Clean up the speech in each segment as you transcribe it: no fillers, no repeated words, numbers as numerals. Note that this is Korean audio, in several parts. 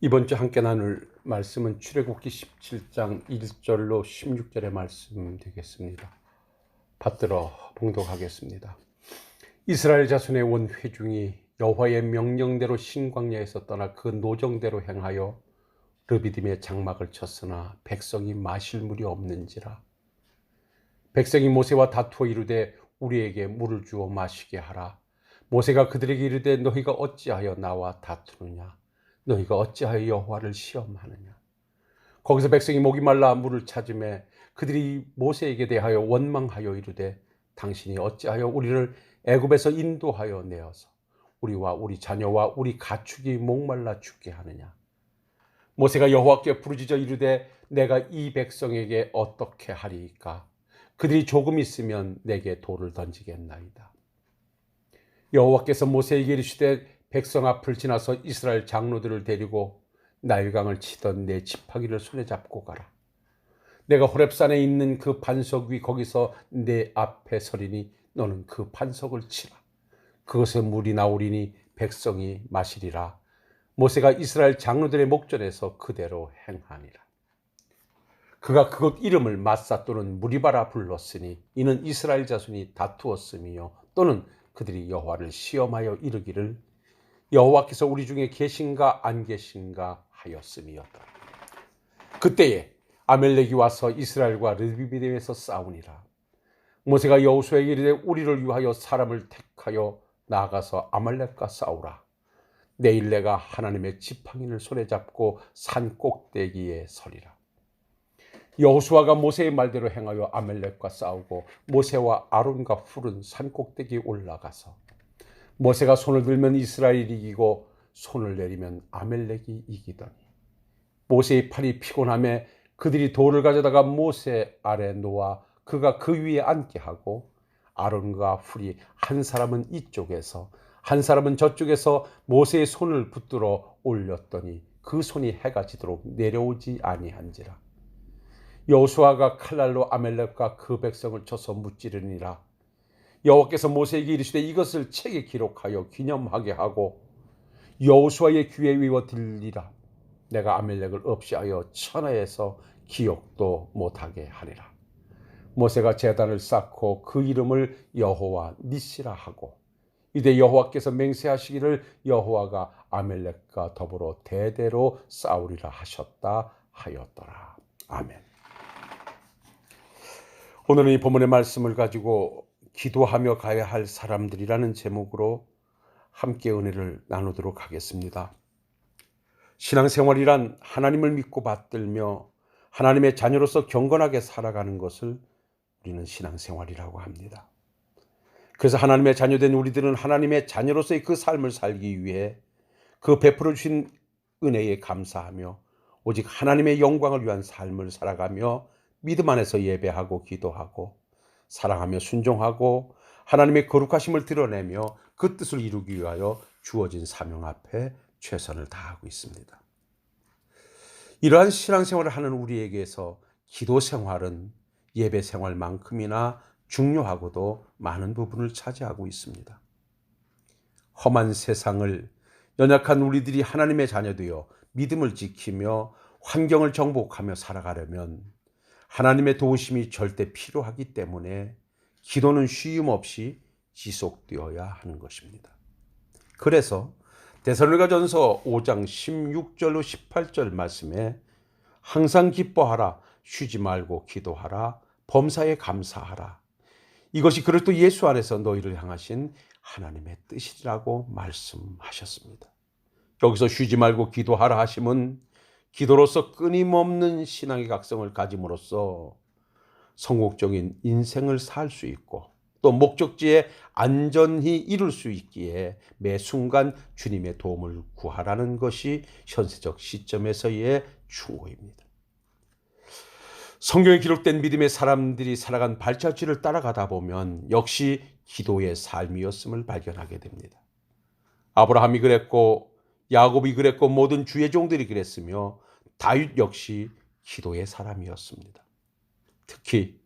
이번 주 함께 나눌 말씀은 출애굽기 17장 1절로 16절의 말씀 되겠습니다. 받들어 봉독하겠습니다. 이스라엘 자손의 온 회중이 여호와의 명령대로 신광야에서 떠나 그 노정대로 행하여 르비딤의 장막을 쳤으나 백성이 마실 물이 없는지라. 백성이 모세와 다투어 이르되 우리에게 물을 주어 마시게 하라. 모세가 그들에게 이르되 너희가 어찌하여 나와 다투느냐. 너희가 어찌하여 여호와를 시험하느냐. 거기서 백성이 목이 말라 물을 찾으매 그들이 모세에게 대하여 원망하여 이르되 당신이 어찌하여 우리를 애굽에서 인도하여 내어서 우리와 우리 자녀와 우리 가축이 목말라 죽게 하느냐. 모세가 여호와께 부르짖어 이르되 내가 이 백성에게 어떻게 하리이까. 그들이 조금 있으면 내게 돌을 던지겠나이다. 여호와께서 모세에게 이르시되 백성 앞을 지나서 이스라엘 장로들을 데리고 나일강을 치던 내 지팡이를 손에 잡고 가라. 내가 호렙산에 있는 그 반석 위 거기서 내 앞에 서리니 너는 그 반석을 치라. 그것에 물이 나오리니 백성이 마시리라. 모세가 이스라엘 장로들의 목전에서 그대로 행하니라. 그가 그곳 이름을 마사 또는 무리바라 불렀으니 이는 이스라엘 자손이 다투었음이요 또는 그들이 여호와를 시험하여 이르기를 여호와께서 우리 중에 계신가 안 계신가 하였음이었다. 그때에 아멜렉이 와서 이스라엘과 르비딤에서 싸우니라. 모세가 여호수아에게 이르되 우리를 위하여 사람을 택하여 나아가서 아말렉과 싸우라. 내일 내가 하나님의 지팡이를 손에 잡고 산 꼭대기에 서리라. 여호수아가 모세의 말대로 행하여 아멜렉과 싸우고 모세와 아론과 훌은 산 꼭대기에 올라가서 모세가 손을 들면 이스라엘이 이기고 손을 내리면 아멜렉이 이기더니 모세의 팔이 피곤하며 그들이 돌을 가져다가 모세 아래 놓아 그가 그 위에 앉게 하고 아론과 훌이 한 사람은 이쪽에서 한 사람은 저쪽에서 모세의 손을 붙들어 올렸더니 그 손이 해가 지도록 내려오지 아니한지라. 여호수아가 칼날로 아멜렉과 그 백성을 쳐서 무찌르니라. 여호와께서 모세에게 이르시되 이것을 책에 기록하여 기념하게 하고 여호수아의 귀에 외워 들리라. 내가 아멜렉을 없이하여 천하에서 기억도 못하게 하리라. 모세가 제단을 쌓고 그 이름을 여호와 니시라 하고 이제 여호와께서 맹세하시기를 여호와가 아멜렉과 더불어 대대로 싸우리라 하셨다 하였더라. 아멘. 오늘은 이 본문의 말씀을 가지고 기도하며 가야 할 사람들이라는 제목으로 함께 은혜를 나누도록 하겠습니다. 신앙생활이란 하나님을 믿고 받들며 하나님의 자녀로서 경건하게 살아가는 것을 우리는 신앙생활이라고 합니다. 그래서 하나님의 자녀된 우리들은 하나님의 자녀로서의 그 삶을 살기 위해 그 베풀어 주신 은혜에 감사하며 오직 하나님의 영광을 위한 삶을 살아가며 믿음 안에서 예배하고 기도하고 사랑하며 순종하고 하나님의 거룩하심을 드러내며 그 뜻을 이루기 위하여 주어진 사명 앞에 최선을 다하고 있습니다. 이러한 신앙생활을 하는 우리에게서 기도생활은 예배생활만큼이나 중요하고도 많은 부분을 차지하고 있습니다. 험한 세상을 연약한 우리들이 하나님의 자녀되어 믿음을 지키며 환경을 정복하며 살아가려면 하나님의 도우심이 절대 필요하기 때문에 기도는 쉼 없이 지속되어야 하는 것입니다. 그래서 데살로니가전서 5장 16절로 18절 말씀에 항상 기뻐하라, 쉬지 말고 기도하라, 범사에 감사하라. 이것이 그리스도 예수 안에서 너희를 향하신 하나님의 뜻이라고 말씀하셨습니다. 여기서 쉬지 말고 기도하라 하심은 기도로서 끊임없는 신앙의 각성을 가짐으로써 성공적인 인생을 살 수 있고 또 목적지에 안전히 이룰 수 있기에 매 순간 주님의 도움을 구하라는 것이 현세적 시점에서의 충고입니다. 성경에 기록된 믿음의 사람들이 살아간 발자취를 따라가다 보면 역시 기도의 삶이었음을 발견하게 됩니다. 아브라함이 그랬고 야곱이 그랬고 모든 주의 종들이 그랬으며 다윗 역시 기도의 사람이었습니다. 특히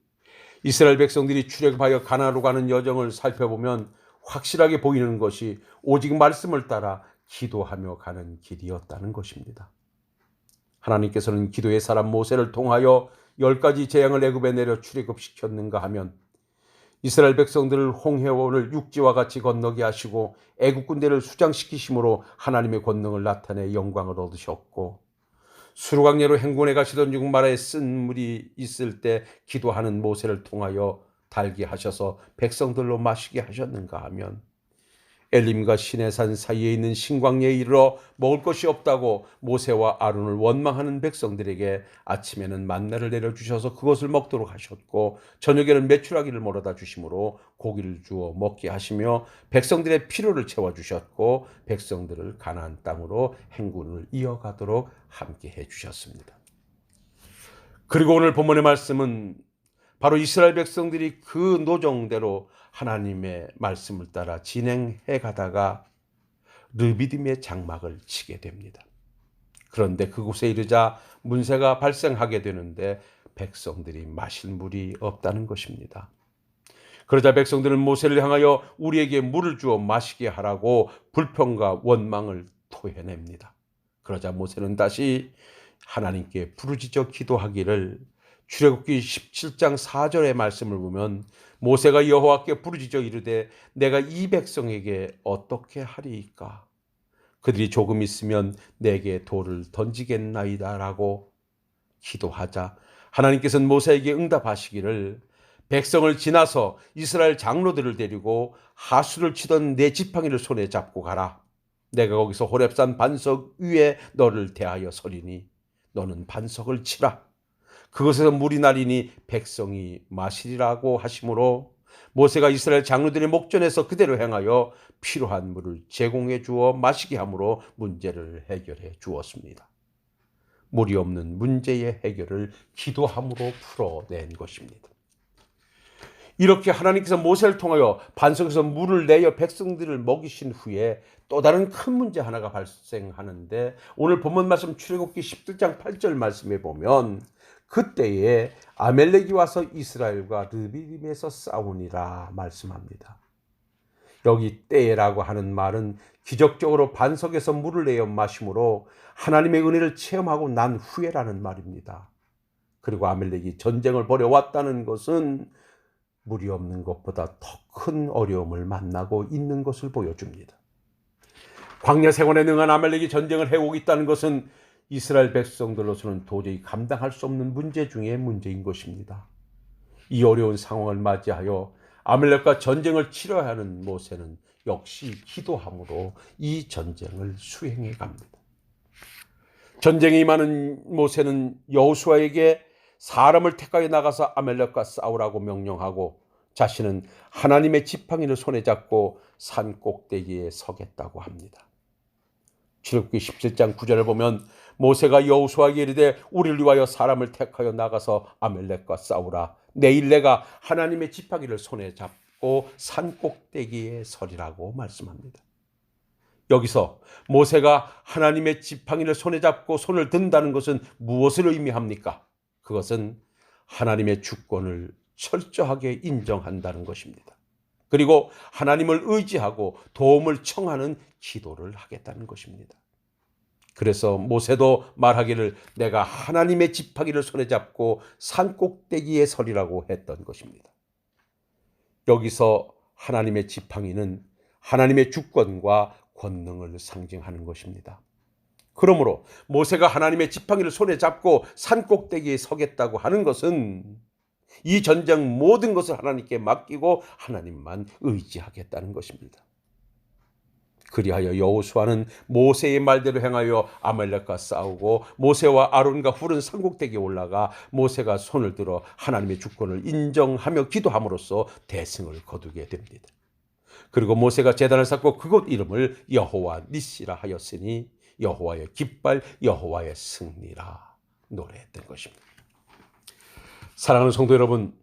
이스라엘 백성들이 출애굽하여 가나안으로 가는 여정을 살펴보면 확실하게 보이는 것이 오직 말씀을 따라 기도하며 가는 길이었다는 것입니다. 하나님께서는 기도의 사람 모세를 통하여 10가지 재앙을 애굽에 내려 출애굽시켰는가 하면 이스라엘 백성들을 홍해원을 육지와 같이 건너게 하시고 애굽 군대를 수장시키심으로 하나님의 권능을 나타내 영광을 얻으셨고, 수르강야로 행군해 가시던 중마라에 쓴 물이 있을 때 기도하는 모세를 통하여 달게 하셔서 백성들로 마시게 하셨는가 하면, 엘림과 시내산 사이에 있는 신광야에 이르러 먹을 것이 없다고 모세와 아론을 원망하는 백성들에게 아침에는 만나를 내려주셔서 그것을 먹도록 하셨고, 저녁에는 메추라기를 몰아다 주심으로 고기를 주어 먹게 하시며 백성들의 필요를 채워주셨고, 백성들을 가나안 땅으로 행군을 이어가도록 함께 해주셨습니다. 그리고 오늘 본문의 말씀은 바로 이스라엘 백성들이 그 노정대로 하나님의 말씀을 따라 진행해 가다가 르비딤의 장막을 치게 됩니다. 그런데 그곳에 이르자 문제가 발생하게 되는데 백성들이 마실 물이 없다는 것입니다. 그러자 백성들은 모세를 향하여 우리에게 물을 주어 마시게 하라고 불평과 원망을 토해냅니다. 그러자 모세는 다시 하나님께 부르짖어 기도하기를, 출애굽기 17장 4절의 말씀을 보면 모세가 여호와께 부르짖어 이르되 내가 이 백성에게 어떻게 하리이까? 그들이 조금 있으면 내게 돌을 던지겠나이다 라고 기도하자 하나님께서는 모세에게 응답하시기를, 백성을 지나서 이스라엘 장로들을 데리고 하수를 치던 내 지팡이를 손에 잡고 가라. 내가 거기서 호렙산 반석 위에 너를 대하여 서리니 너는 반석을 치라. 그것에서 물이 나리니 백성이 마시리라고 하심으로 모세가 이스라엘 장로들의 목전에서 그대로 행하여 필요한 물을 제공해 주어 마시게 함으로 문제를 해결해 주었습니다. 물이 없는 문제의 해결을 기도함으로 풀어낸 것입니다. 이렇게 하나님께서 모세를 통하여 반석에서 물을 내어 백성들을 먹이신 후에 또 다른 큰 문제 하나가 발생하는데, 오늘 본문 말씀 출애굽기 17장 8절 말씀에 보면 그때에 아멜렉이 와서 이스라엘과 르비딤에서 싸우니라 말씀합니다. 여기 때라고 하는 말은 기적적으로 반석에서 물을 내어 마심으로 하나님의 은혜를 체험하고 난 후에라는 말입니다. 그리고 아멜렉이 전쟁을 벌여왔다는 것은 물이 없는 것보다 더 큰 어려움을 만나고 있는 것을 보여줍니다. 광야 생활에 능한 아멜렉이 전쟁을 해오고 있다는 것은 이스라엘 백성들로서는 도저히 감당할 수 없는 문제 중에 문제인 것입니다. 이 어려운 상황을 맞이하여 아멜렉과 전쟁을 치러야 하는 모세는 역시 기도함으로 이 전쟁을 수행해 갑니다. 전쟁에 임하는 모세는 여호수아에게 사람을 택하여 나가서 아멜렉과 싸우라고 명령하고 자신은 하나님의 지팡이를 손에 잡고 산 꼭대기에 서겠다고 합니다. 출애굽기 17장 9절을 보면 모세가 여호수아에게 이르되 우리를 위하여 사람을 택하여 나가서 아멜렉과 싸우라. 내일 내가 하나님의 지팡이를 손에 잡고 산 꼭대기에 서리라고 말씀합니다. 여기서 모세가 하나님의 지팡이를 손에 잡고 손을 든다는 것은 무엇을 의미합니까? 그것은 하나님의 주권을 철저하게 인정한다는 것입니다. 그리고 하나님을 의지하고 도움을 청하는 기도를 하겠다는 것입니다. 그래서 모세도 말하기를 내가 하나님의 지팡이를 손에 잡고 산 꼭대기에 서리라고 했던 것입니다. 여기서 하나님의 지팡이는 하나님의 주권과 권능을 상징하는 것입니다. 그러므로 모세가 하나님의 지팡이를 손에 잡고 산 꼭대기에 서겠다고 하는 것은 이 전쟁 모든 것을 하나님께 맡기고 하나님만 의지하겠다는 것입니다. 그리하여 여호수아는 모세의 말대로 행하여 아말렉과 싸우고 모세와 아론과 훌은 산 꼭대기에 올라가 모세가 손을 들어 하나님의 주권을 인정하며 기도함으로써 대승을 거두게 됩니다. 그리고 모세가 제단을 쌓고 그곳 이름을 여호와 니시라 하였으니 여호와의 깃발, 여호와의 승리라 노래했던 것입니다. 사랑하는 성도 여러분,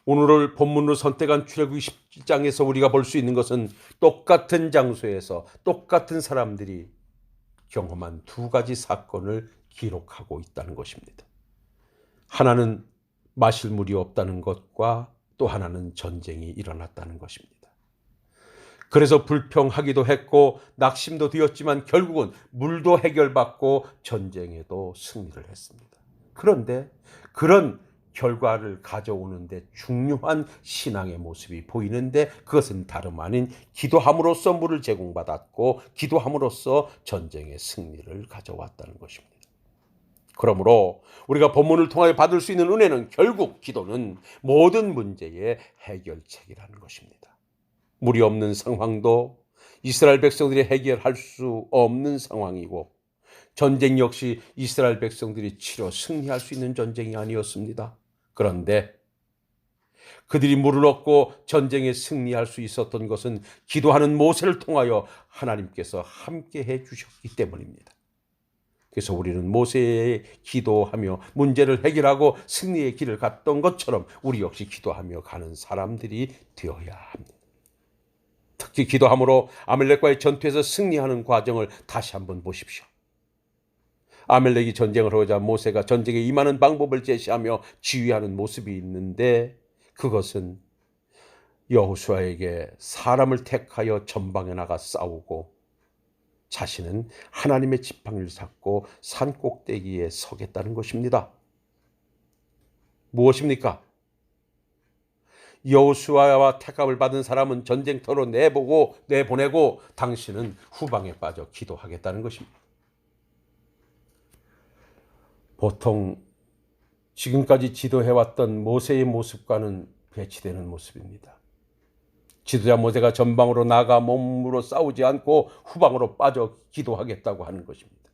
오늘을 본문으로 선택한 출애굽기 17장에서 우리가 볼 수 있는 것은 똑같은 장소에서 똑같은 사람들이 경험한 두 가지 사건을 기록하고 있다는 것입니다. 하나는 마실 물이 없다는 것과 또 하나는 전쟁이 일어났다는 것입니다. 그래서 불평하기도 했고 낙심도 되었지만 결국은 물도 해결받고 전쟁에도 승리를 했습니다. 그런데 그런 결과를 가져오는데 중요한 신앙의 모습이 보이는데 그것은 다름 아닌 기도함으로써 물을 제공받았고 기도함으로써 전쟁의 승리를 가져왔다는 것입니다. 그러므로 우리가 본문을 통하여 받을 수 있는 은혜는 결국 기도는 모든 문제의 해결책이라는 것입니다. 물이 없는 상황도 이스라엘 백성들이 해결할 수 없는 상황이고 전쟁 역시 이스라엘 백성들이 치러 승리할 수 있는 전쟁이 아니었습니다. 그런데 그들이 물을 얻고 전쟁에 승리할 수 있었던 것은 기도하는 모세를 통하여 하나님께서 함께해 주셨기 때문입니다. 그래서 우리는 모세의 기도하며 문제를 해결하고 승리의 길을 갔던 것처럼 우리 역시 기도하며 가는 사람들이 되어야 합니다. 특히 기도함으로 아말렉과의 전투에서 승리하는 과정을 다시 한번 보십시오. 아말렉이 전쟁을 하고자 모세가 전쟁에 임하는 방법을 제시하며 지휘하는 모습이 있는데 그것은 여호수아에게 사람을 택하여 전방에 나가 싸우고 자신은 하나님의 지팡이를 잡고 산 꼭대기에 서겠다는 것입니다. 무엇입니까? 여호수아와 택함을 받은 사람은 전쟁터로 내보내고 당신은 후방에 빠져 기도하겠다는 것입니다. 보통 지금까지 지도해왔던 모세의 모습과는 배치되는 모습입니다. 지도자 모세가 전방으로 나가 몸으로 싸우지 않고 후방으로 빠져 기도하겠다고 하는 것입니다.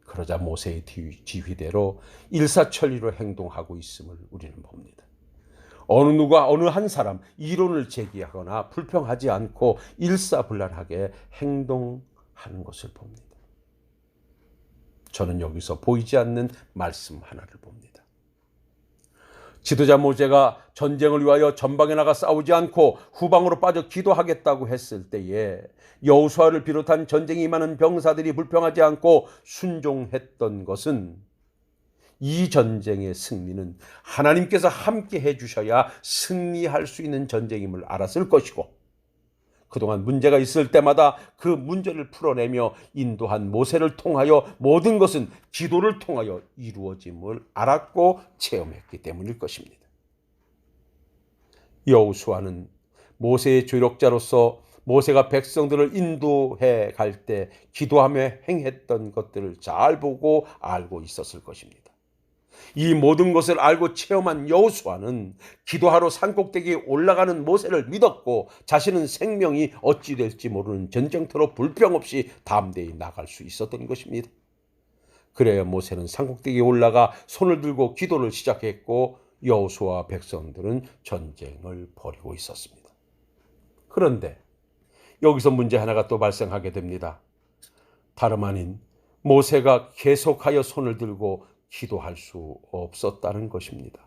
그러자 모세의 지휘대로 일사천리로 행동하고 있음을 우리는 봅니다. 어느 한 사람 이론을 제기하거나 불평하지 않고 일사불란하게 행동하는 것을 봅니다. 저는 여기서 보이지 않는 말씀 하나를 봅니다. 지도자 모세가 전쟁을 위하여 전방에 나가 싸우지 않고 후방으로 빠져 기도하겠다고 했을 때에 여호수아를 비롯한 전쟁에 임하는 병사들이 불평하지 않고 순종했던 것은 이 전쟁의 승리는 하나님께서 함께 해주셔야 승리할 수 있는 전쟁임을 알았을 것이고 그동안 문제가 있을 때마다 그 문제를 풀어내며 인도한 모세를 통하여 모든 것은 기도를 통하여 이루어짐을 알았고 체험했기 때문일 것입니다. 여호수아는 모세의 조력자로서 모세가 백성들을 인도해 갈 때 기도하며 행했던 것들을 잘 보고 알고 있었을 것입니다. 이 모든 것을 알고 체험한 여호수아는 기도하러 산꼭대기에 올라가는 모세를 믿었고 자신은 생명이 어찌 될지 모르는 전쟁터로 불평 없이 담대히 나갈 수 있었던 것입니다. 그래야 모세는 산꼭대기에 올라가 손을 들고 기도를 시작했고 여호수아와 백성들은 전쟁을 벌이고 있었습니다. 그런데 여기서 문제 하나가 또 발생하게 됩니다. 다름 아닌 모세가 계속하여 손을 들고 기도할 수 없었다는 것입니다.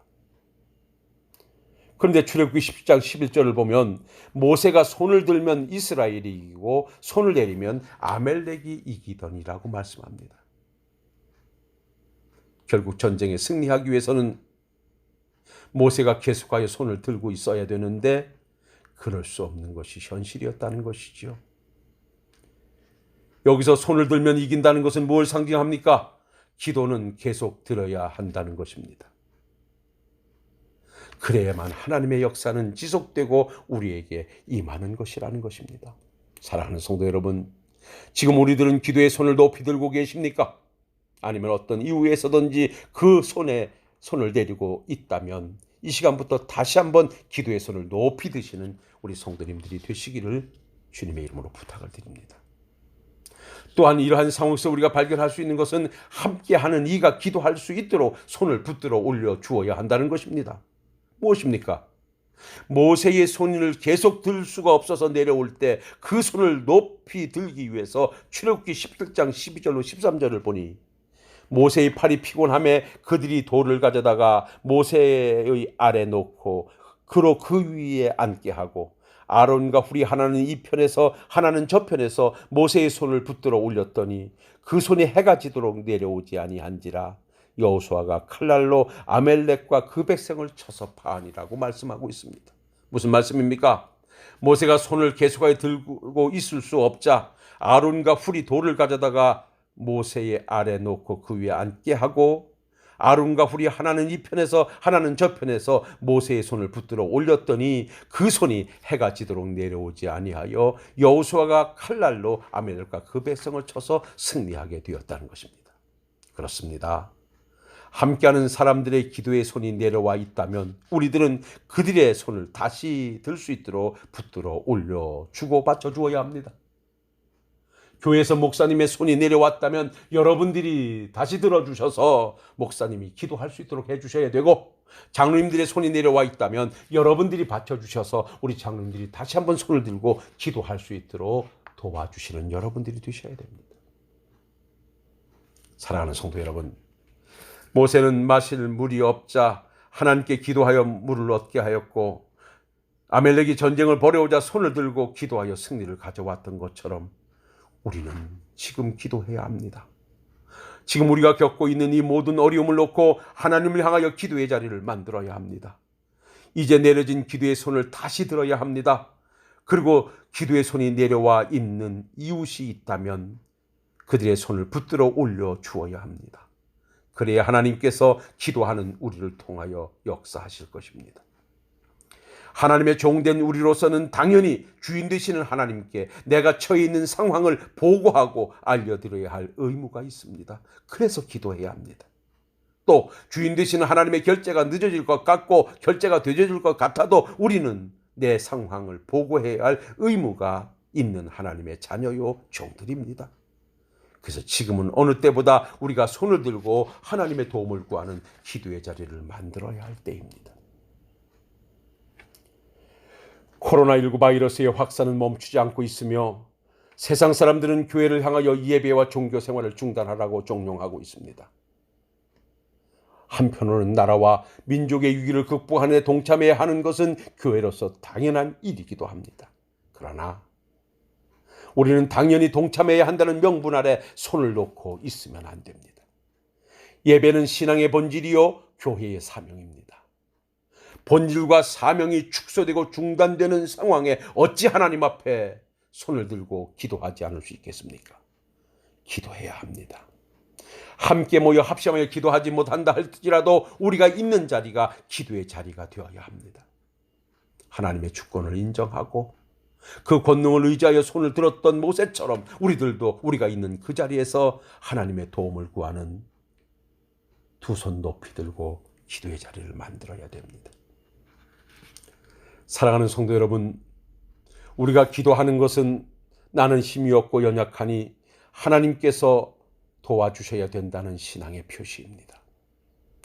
그런데 출애굽기 10장 11절을 보면 모세가 손을 들면 이스라엘이 이기고 손을 내리면 아멜렉이 이기더니라고 말씀합니다. 결국 전쟁에 승리하기 위해서는 모세가 계속하여 손을 들고 있어야 되는데 그럴 수 없는 것이 현실이었다는 것이죠. 여기서 손을 들면 이긴다는 것은 뭘 상징합니까? 기도는 계속 들어야 한다는 것입니다. 그래야만 하나님의 역사는 지속되고 우리에게 임하는 것이라는 것입니다. 사랑하는 성도 여러분, 지금 우리들은 기도의 손을 높이 들고 계십니까? 아니면 어떤 이유에서든지 그 손에 손을 내리고 있다면 이 시간부터 다시 한번 기도의 손을 높이 드시는 우리 성도님들이 되시기를 주님의 이름으로 부탁을 드립니다. 또한 이러한 상황에서 우리가 발견할 수 있는 것은 함께하는 이가 기도할 수 있도록 손을 붙들어 올려 주어야 한다는 것입니다. 무엇입니까? 모세의 손을 계속 들 수가 없어서 내려올 때 그 손을 높이 들기 위해서 출애굽기 17장 12절로 13절을 보니 모세의 팔이 피곤함에 그들이 돌을 가져다가 모세의 아래 놓고 그로 그 위에 앉게 하고 아론과 훌이 하나는 이 편에서 하나는 저 편에서 모세의 손을 붙들어 올렸더니 그 손이 해가 지도록 내려오지 아니한지라 여호수아가 칼날로 아멜렉과 그 백성을 쳐서 파하니라고 말씀하고 있습니다. 무슨 말씀입니까? 모세가 손을 계속하여 들고 있을 수 없자 아론과 훌이 돌을 가져다가 모세의 아래 놓고 그 위에 앉게 하고, 아론과 훌이 하나는 이 편에서 하나는 저 편에서 모세의 손을 붙들어 올렸더니 그 손이 해가 지도록 내려오지 아니하여 여호수아가 칼날로 아말렉과 그 백성을 쳐서 승리하게 되었다는 것입니다. 그렇습니다. 함께하는 사람들의 기도의 손이 내려와 있다면 우리들은 그들의 손을 다시 들 수 있도록 붙들어 올려 주고 받쳐 주어야 합니다. 교회에서 목사님의 손이 내려왔다면 여러분들이 다시 들어주셔서 목사님이 기도할 수 있도록 해주셔야 되고, 장로님들의 손이 내려와 있다면 여러분들이 받쳐주셔서 우리 장로님들이 다시 한번 손을 들고 기도할 수 있도록 도와주시는 여러분들이 되셔야 됩니다. 사랑하는 성도 여러분, 모세는 마실 물이 없자 하나님께 기도하여 물을 얻게 하였고, 아말렉이 전쟁을 벌여오자 손을 들고 기도하여 승리를 가져왔던 것처럼 우리는 지금 기도해야 합니다. 지금 우리가 겪고 있는 이 모든 어려움을 놓고 하나님을 향하여 기도의 자리를 만들어야 합니다. 이제 내려진 기도의 손을 다시 들어야 합니다. 그리고 기도의 손이 내려와 있는 이웃이 있다면 그들의 손을 붙들어 올려 주어야 합니다. 그래야 하나님께서 기도하는 우리를 통하여 역사하실 것입니다. 하나님의 종된 우리로서는 당연히 주인 되시는 하나님께 내가 처해 있는 상황을 보고하고 알려드려야 할 의무가 있습니다. 그래서 기도해야 합니다. 또 주인 되시는 하나님의 결제가 늦어질 것 같고 결제가 늦어질 것 같아도 우리는 내 상황을 보고해야 할 의무가 있는 하나님의 자녀요 종들입니다. 그래서 지금은 어느 때보다 우리가 손을 들고 하나님의 도움을 구하는 기도의 자리를 만들어야 할 때입니다. 코로나19 바이러스의 확산은 멈추지 않고 있으며 세상 사람들은 교회를 향하여 예배와 종교 생활을 중단하라고 종용하고 있습니다. 한편으로는 나라와 민족의 위기를 극복하는 데 동참해야 하는 것은 교회로서 당연한 일이기도 합니다. 그러나 우리는 당연히 동참해야 한다는 명분 아래 손을 놓고 있으면 안 됩니다. 예배는 신앙의 본질이요 교회의 사명입니다. 본질과 사명이 축소되고 중단되는 상황에 어찌 하나님 앞에 손을 들고 기도하지 않을 수 있겠습니까? 기도해야 합니다. 함께 모여 합심하여 기도하지 못한다 할지라도 우리가 있는 자리가 기도의 자리가 되어야 합니다. 하나님의 주권을 인정하고 그 권능을 의지하여 손을 들었던 모세처럼 우리들도 우리가 있는 그 자리에서 하나님의 도움을 구하는 두 손 높이 들고 기도의 자리를 만들어야 됩니다. 사랑하는 성도 여러분, 우리가 기도하는 것은 나는 힘이 없고 연약하니 하나님께서 도와주셔야 된다는 신앙의 표시입니다.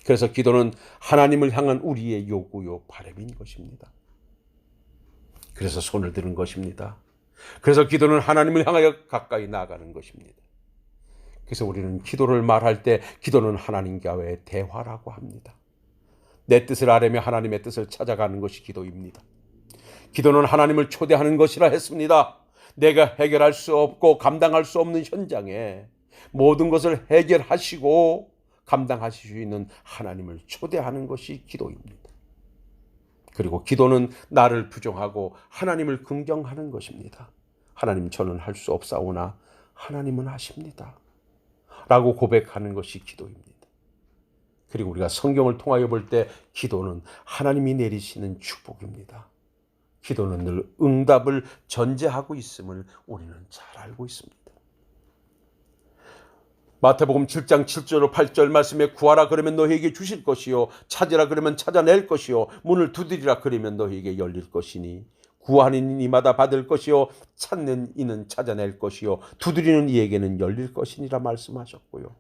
그래서 기도는 하나님을 향한 우리의 요구요 바람인 것입니다. 그래서 손을 드는 것입니다. 그래서 기도는 하나님을 향하여 가까이 나아가는 것입니다. 그래서 우리는 기도를 말할 때 기도는 하나님과의 대화라고 합니다. 내 뜻을 아뢰며 하나님의 뜻을 찾아가는 것이 기도입니다. 기도는 하나님을 초대하는 것이라 했습니다. 내가 해결할 수 없고 감당할 수 없는 현장에 모든 것을 해결하시고 감당하실 수 있는 하나님을 초대하는 것이 기도입니다. 그리고 기도는 나를 부정하고 하나님을 긍정하는 것입니다. 하나님, 저는 할 수 없사오나 하나님은 하십니다 라고 고백하는 것이 기도입니다. 그리고 우리가 성경을 통하여 볼 때 기도는 하나님이 내리시는 축복입니다. 기도는 늘 응답을 전제하고 있음을 우리는 잘 알고 있습니다. 마태복음 7장 7절 8절 말씀에 구하라 그러면 너희에게 주실 것이요 찾으라 그러면 찾아낼 것이요 문을 두드리라 그러면 너희에게 열릴 것이니 구하는 이마다 받을 것이요 찾는 이는 찾아낼 것이요 두드리는 이에게는 열릴 것이니라 말씀하셨고요.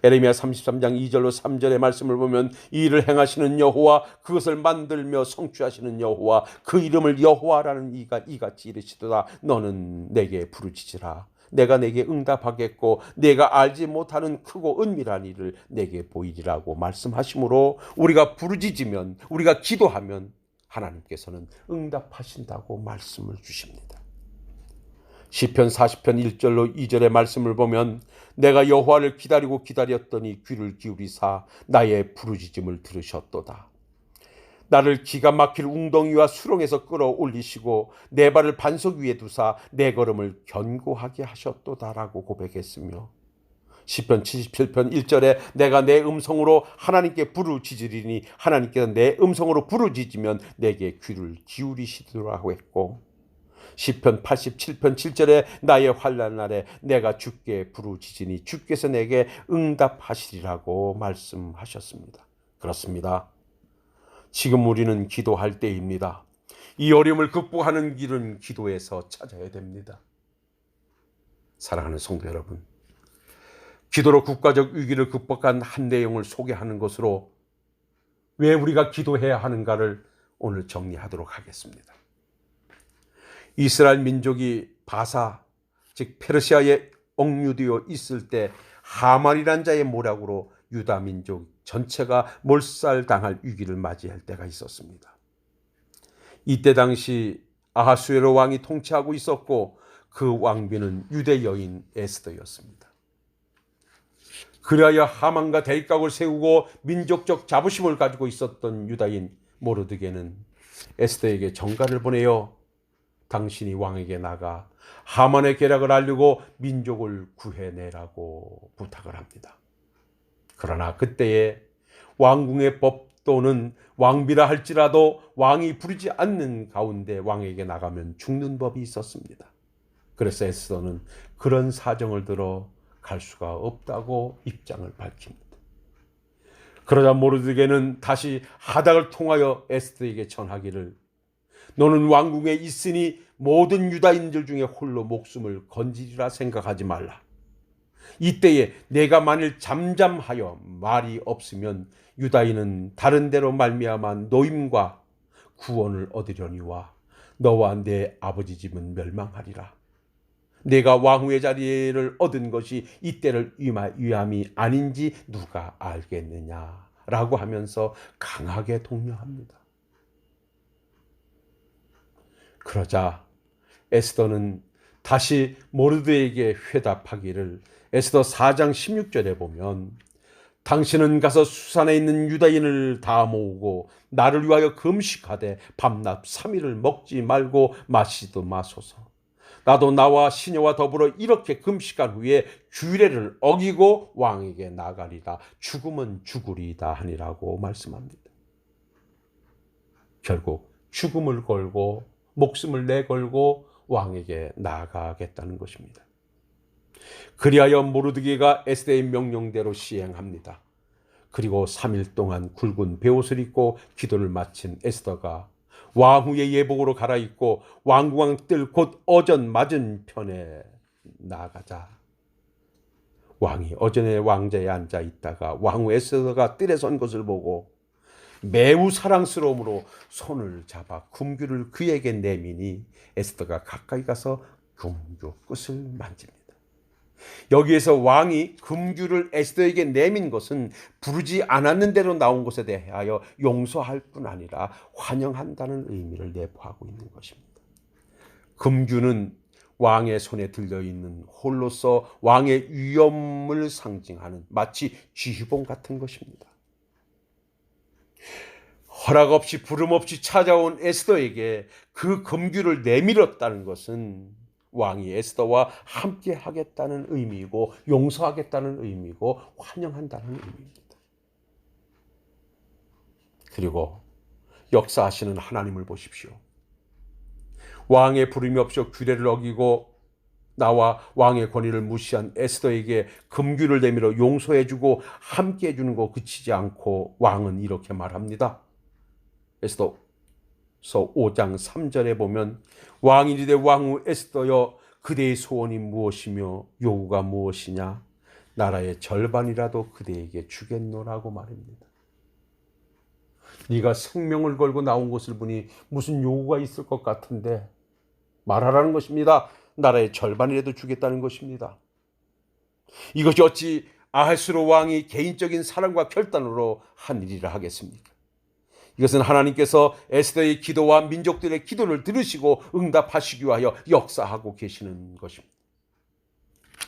에레미야 33장 2절로 3절의 말씀을 보면 이 일을 행하시는 여호와 그것을 만들며 성취하시는 여호와 그 이름을 여호와라는 이가 이같이 이르시도다. 너는 내게 부르짖으라. 내가 내게 응답하겠고 내가 알지 못하는 크고 은밀한 일을 내게 보이리라고 말씀하시므로 우리가 부르짖으면 우리가 기도하면 하나님께서는 응답하신다고 말씀을 주십니다. 시편 40편 1절로 2절의 말씀을 보면 내가 여호와를 기다리고 기다렸더니 귀를 기울이사 나의 부르짖음을 들으셨도다. 나를 기가 막힐 웅덩이와 수렁에서 끌어올리시고 내 발을 반석 위에 두사 내 걸음을 견고하게 하셨도다라고 고백했으며, 시편 77편 1절에 내가 내 음성으로 하나님께 부르짖으리니 하나님께서 내 음성으로 부르짖으면 내게 귀를 기울이시더라고 했고, 시편 87편 7절에 나의 환난 날에 내가 주께 부르짖으니 주께서 내게 응답하시리라고 말씀하셨습니다. 그렇습니다. 지금 우리는 기도할 때입니다. 이 어려움을 극복하는 길은 기도에서 찾아야 됩니다. 사랑하는 성도 여러분, 기도로 국가적 위기를 극복한 한 내용을 소개하는 것으로 왜 우리가 기도해야 하는가를 오늘 정리하도록 하겠습니다. 이스라엘 민족이 바사, 즉 페르시아에 억류되어 있을 때 하만이란 자의 모략으로 유다 민족 전체가 몰살당할 위기를 맞이할 때가 있었습니다. 이때 당시 아하수에로 왕이 통치하고 있었고 그 왕비는 유대 여인 에스더였습니다. 그리하여 하만과 대립각을 세우고 민족적 자부심을 가지고 있었던 유다인 모르드게는 에스더에게 전가를 보내어 당신이 왕에게 나가 하만의 계략을 알리고 민족을 구해내라고 부탁을 합니다. 그러나 그때에 왕궁의 법도는 왕비라 할지라도 왕이 부르지 않는 가운데 왕에게 나가면 죽는 법이 있었습니다. 그래서 에스더는 그런 사정을 들어 갈 수가 없다고 입장을 밝힙니다. 그러자 모르드게는 다시 하닥을 통하여 에스더에게 전하기를, 너는 왕궁에 있으니 모든 유다인들 중에 홀로 목숨을 건지리라 생각하지 말라. 이때에 내가 만일 잠잠하여 말이 없으면 유다인은 다른 데로 말미암아 노임과 구원을 얻으려니와 너와 내 아버지 집은 멸망하리라. 내가 왕후의 자리를 얻은 것이 이때를 위함이 아닌지 누가 알겠느냐라고 하면서 강하게 독려합니다. 그러자 에스더는 다시 모르드에게 회답하기를, 에스더 4장 16절에 보면 당신은 가서 수산에 있는 유다인을 다 모으고 나를 위하여 금식하되 밤낮 3일을 먹지 말고 마시도 마소서. 나도 나와 시녀와 더불어 이렇게 금식한 후에 규례를 어기고 왕에게 나가리라. 죽으면 죽으리다 하니라고 말씀합니다. 결국 죽음을 걸고 목숨을 내걸고 왕에게 나아가겠다는 것입니다. 그리하여 모르드게가 에스더의 명령대로 시행합니다. 그리고 3일 동안 굵은 베옷을 입고 기도를 마친 에스더가 왕후의 예복으로 갈아입고 왕궁 뜰 곧 어전 맞은편에 나가자 왕이 어전의 왕자에 앉아 있다가 왕후 에스더가 뜰에 선 것을 보고 매우 사랑스러움으로 손을 잡아 금규를 그에게 내미니 에스더가 가까이 가서 금규 끝을 만집니다. 여기에서 왕이 금규를 에스더에게 내민 것은 부르지 않았는 대로 나온 것에 대하여 용서할 뿐 아니라 환영한다는 의미를 내포하고 있는 것입니다. 금규는 왕의 손에 들려있는 홀로서 왕의 위엄을 상징하는 마치 쥐봉 같은 것입니다. 허락 없이 부름 없이 찾아온 에스더에게 그 금규를 내밀었다는 것은 왕이 에스더와 함께 하겠다는 의미이고 용서하겠다는 의미이고 환영한다는 의미입니다. 그리고 역사하시는 하나님을 보십시오. 왕의 부름이 없어 규례를 어기고 나와 왕의 권위를 무시한 에스더에게 금규를 내밀어 용서해주고 함께 해주는 거 그치지 않고 왕은 이렇게 말합니다. 에스더서 5장 3절에 보면 왕이 이르되 왕후 에스더여 그대의 소원이 무엇이며 요구가 무엇이냐 나라의 절반이라도 그대에게 주겠노라고 말합니다. 네가 생명을 걸고 나온 것을 보니 무슨 요구가 있을 것 같은데 말하라는 것입니다. 나라의 절반이라도 주겠다는 것입니다. 이것이 어찌 아하스로 왕이 개인적인 사랑과 결단으로 한 일이라 하겠습니까? 이것은 하나님께서 에스더의 기도와 민족들의 기도를 들으시고 응답하시기 위하여 역사하고 계시는 것입니다.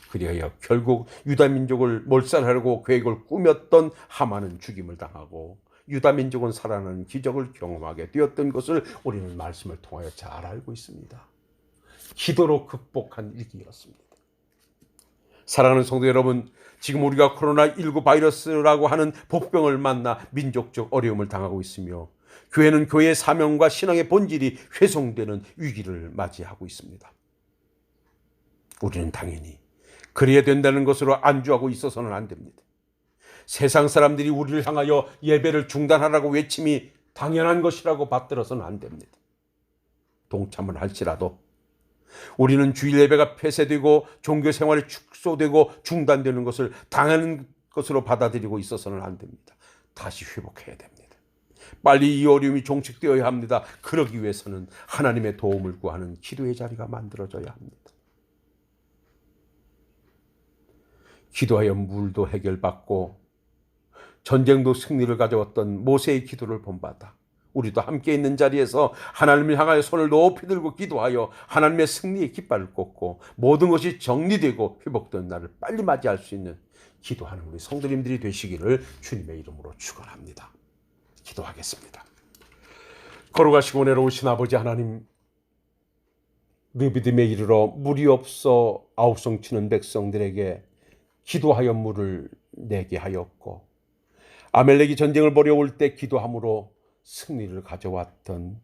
그리하여 결국 유다 민족을 몰살하려고 계획을 꾸몄던 하만은 죽임을 당하고 유다 민족은 살아나는 기적을 경험하게 되었던 것을 우리는 말씀을 통하여 잘 알고 있습니다. 기도로 극복한 위기였습니다. 사랑하는 성도 여러분, 지금 우리가 코로나19 바이러스라고 하는 복병을 만나 민족적 어려움을 당하고 있으며 교회는 교회의 사명과 신앙의 본질이 훼손되는 위기를 맞이하고 있습니다. 우리는 당연히 그래야 된다는 것으로 안주하고 있어서는 안 됩니다. 세상 사람들이 우리를 향하여 예배를 중단하라고 외침이 당연한 것이라고 받들어서는 안 됩니다. 동참을 할지라도 우리는 주일 예배가 폐쇄되고 종교 생활이 축소되고 중단되는 것을 당하는 것으로 받아들이고 있어서는 안 됩니다. 다시 회복해야 됩니다. 빨리 이 어려움이 종식되어야 합니다. 그러기 위해서는 하나님의 도움을 구하는 기도의 자리가 만들어져야 합니다. 기도하여 물도 해결받고 전쟁도 승리를 가져왔던 모세의 기도를 본받아 우리도 함께 있는 자리에서 하나님을 향하여 손을 높이 들고 기도하여 하나님의 승리의 깃발을 꽂고 모든 것이 정리되고 회복된 날을 빨리 맞이할 수 있는 기도하는 우리 성도님들이 되시기를 주님의 이름으로 축원합니다. 기도하겠습니다. 걸어가시고 내려오신 아버지 하나님, 르비딤에 이르러 물이 없어 아우성 치는 백성들에게 기도하여 물을 내게 하였고 아멜렉이 전쟁을 벌여올 때 기도함으로 승리를 가져왔던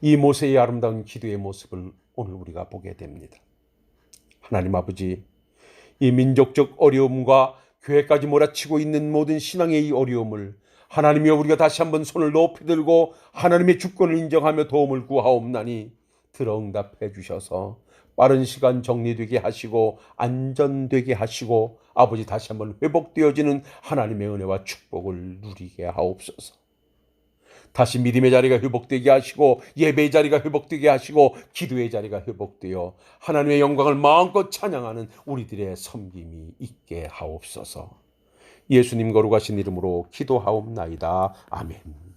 이 모세의 아름다운 기도의 모습을 오늘 우리가 보게 됩니다. 하나님 아버지, 이 민족적 어려움과 교회까지 몰아치고 있는 모든 신앙의 이 어려움을 하나님이여 우리가 다시 한번 손을 높이 들고 하나님의 주권을 인정하며 도움을 구하옵나니 들어 응답해 주셔서 빠른 시간 정리되게 하시고 안전되게 하시고 아버지 다시 한번 회복되어지는 하나님의 은혜와 축복을 누리게 하옵소서. 다시 믿음의 자리가 회복되게 하시고 예배의 자리가 회복되게 하시고 기도의 자리가 회복되어 하나님의 영광을 마음껏 찬양하는 우리들의 섬김이 있게 하옵소서. 예수님 거룩하신 이름으로 기도하옵나이다. 아멘.